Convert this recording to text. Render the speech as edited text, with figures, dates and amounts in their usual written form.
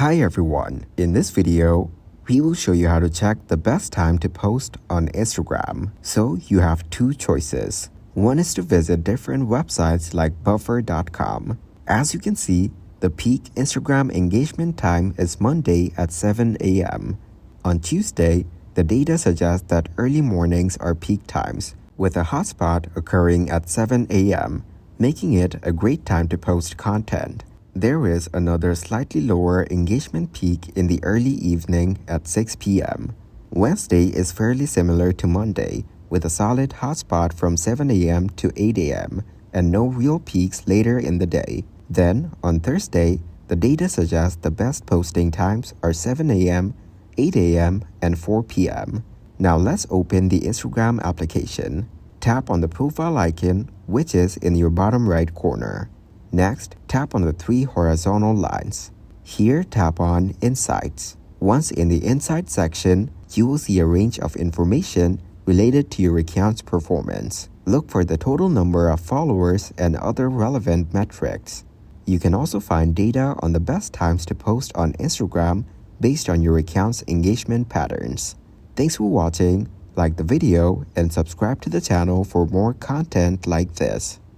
Hi everyone, in this video, we will show you how to check the best time to post on Instagram. So you have two choices. One is to visit different websites like buffer.com. As you can see, the peak Instagram engagement time is Monday at 7 a.m. On Tuesday, the data suggests that early mornings are peak times, with a hotspot occurring at 7 a.m., making it a great time to post content. There is another slightly lower engagement peak in the early evening at 6 p.m. Wednesday is fairly similar to Monday, with a solid hotspot from 7 a.m. to 8 a.m. and no real peaks later in the day. Then, on Thursday, the data suggests the best posting times are 7 a.m., 8 a.m., and 4 p.m. Now let's open the Instagram application. Tap on the profile icon, which is in your bottom right corner. Next, tap on the three horizontal lines. Here, tap on Insights. Once in the Insights section, you will see a range of information related to your account's performance. Look for the total number of followers and other relevant metrics. You can also find data on the best times to post on Instagram based on your account's engagement patterns. Thanks for watching, like the video, and subscribe to the channel for more content like this.